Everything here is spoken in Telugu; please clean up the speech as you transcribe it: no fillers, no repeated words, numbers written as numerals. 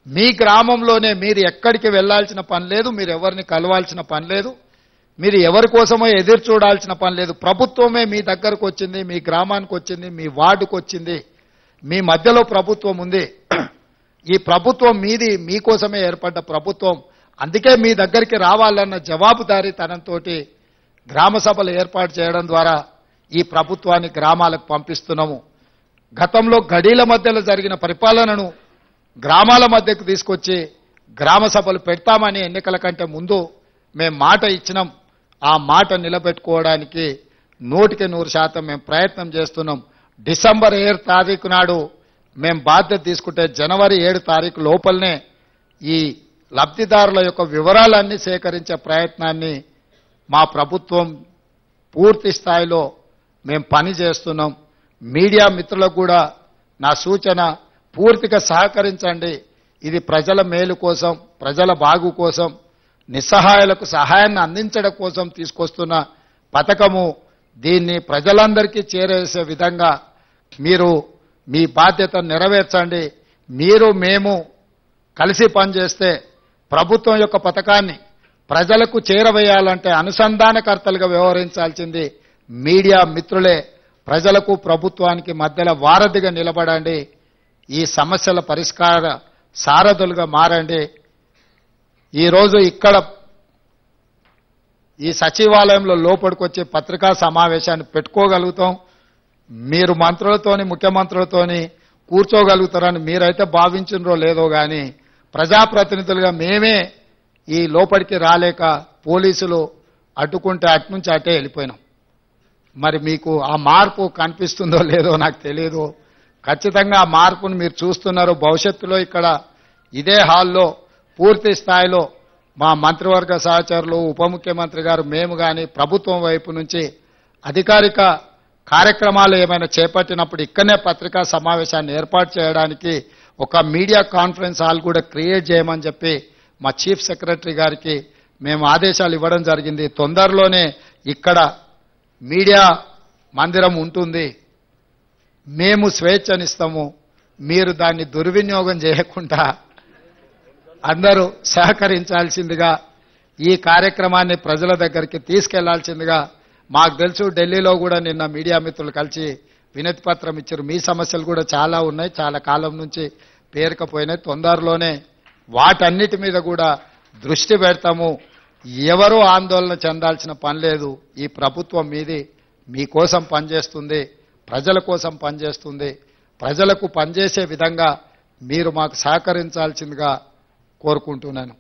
మీ గ్రామంలోనే మీరు ఎక్కడికి వెళ్లాల్సిన పని లేదు, మీరు ఎవరిని కలవాల్సిన పని లేదు, మీరు ఎవరి కోసమో ఎదురు చూడాల్సిన పని లేదు. ప్రభుత్వమే మీ దగ్గరకు వచ్చింది, మీ గ్రామానికి వచ్చింది, మీ వార్డుకు వచ్చింది, మీ మధ్యలో ప్రభుత్వం ఉంది. ఈ ప్రభుత్వం మీది, మీకోసమే ఏర్పడ్డ ప్రభుత్వం. అందుకే మీ దగ్గరికి రావాలన్న జవాబుదారీతనంతో గ్రామ సభలు ఏర్పాటు చేయడం ద్వారా ఈ ప్రభుత్వాన్ని గ్రామాలకు పంపిస్తున్నాము. గతంలో గడీల మధ్యలో జరిగిన పరిపాలనను గ్రామాల మధ్యకు తీసుకొచ్చి గ్రామ సభలు పెడతామని ఎన్నికల కంటే ముందు మేము మాట ఇచ్చినాం. ఆ మాట నిలబెట్టుకోవడానికి 100% మేము ప్రయత్నం చేస్తున్నాం. డిసెంబర్ 7 తారీఖు నాడు మేము బాధ్యత తీసుకుంటే జనవరి 7 తారీఖు లోపలనే ఈ లబ్ధిదారుల యొక్క వివరాలన్నీ సేకరించే ప్రయత్నాన్ని మా ప్రభుత్వం పూర్తి స్థాయిలో మేము పని చేస్తున్నాం. మీడియా మిత్రులకు కూడా నా సూచన, పూర్తిగా సహకరించండి. ఇది ప్రజల మేలు కోసం, ప్రజల బాగు కోసం, నిస్సహాయులకు సహాయాన్ని అందించడం కోసం తీసుకొస్తున్న పథకము. దీన్ని ప్రజలందరికీ చేరేసే విధంగా మీరు మీ బాధ్యత నెరవేర్చండి. మీరు మేము కలిసి పనిచేస్తే ప్రభుత్వం యొక్క పథకాన్ని ప్రజలకు చేరవేయాలంటే అనుసంధానకర్తలుగా వ్యవహరించాల్సింది మీడియా మిత్రులే. ప్రజలకు ప్రభుత్వానికి మధ్యలో వారధిగా నిలబడండి. ఈ సమస్యల పరిష్కార సారథులుగా మారండి. ఈరోజు ఇక్కడ ఈ సచివాలయంలో లోపలికొచ్చి పత్రికా సమావేశాన్ని పెట్టుకోగలుగుతాం. మీరు మంత్రులతోని, ముఖ్యమంత్రులతోని కూర్చోగలుగుతారని మీరైతే భావించినరో లేదో కానీ ప్రజాప్రతినిధులుగా మేమే ఈ లోపలికి రాలేక పోలీసులు అడ్డుకుంటే అట్నుంచి అటే వెళ్ళిపోయినాం. మరి మీకు ఆ మార్పు కనిపిస్తుందో లేదో నాకు తెలియదు. ఖచ్చితంగా ఆ మార్పును మీరు చూస్తున్నారు. భవిష్యత్తులో ఇక్కడ ఇదే హాల్లో పూర్తి స్థాయిలో మా మంత్రివర్గ సహచరులు, ఉప ముఖ్యమంత్రి గారు, మేము కానీ ప్రభుత్వం వైపు నుంచి అధికారిక కార్యక్రమాలు ఏమైనా చేపట్టినప్పుడు ఇక్కడనే పత్రికా సమావేశాన్ని ఏర్పాటు చేయడానికి ఒక మీడియా కాన్ఫరెన్స్ హాల్ కూడా క్రియేట్ చేయమని చెప్పి మా చీఫ్ సెక్రటరీ గారికి మేము ఆదేశాలు ఇవ్వడం జరిగింది. తొందరలోనే ఇక్కడ మీడియా మందిరం ఉంటుంది. మేము స్వేచ్ఛనిస్తాము. మీరు దాన్ని దుర్వినియోగం చేయకుండా అందరూ సహకరించాల్సిందిగా, ఈ కార్యక్రమాన్ని ప్రజల దగ్గరికి తీసుకెళ్లాల్సిందిగా. మాకు తెలుసు ఢిల్లీలో కూడా నిన్న మీడియా మిత్రులు కలిసి వినతి పత్రం ఇచ్చారు. మీ సమస్యలు కూడా చాలా ఉన్నాయి, చాలా కాలం నుంచి పేరుకపోయినాయి. తొందరలోనే వాటన్నిటి మీద కూడా దృష్టి పెడతాము. ఎవరూ ఆందోళన చెందాల్సిన పని లేదు. ఈ ప్రభుత్వం మీది, మీకోసం పనిచేస్తుంది, ప్రజల కోసం పనిచేస్తుంది. ప్రజలకు పనిచేసే విధంగా మీరు మాకు సహకరించాల్సిందిగా కోరుకుంటున్నాను.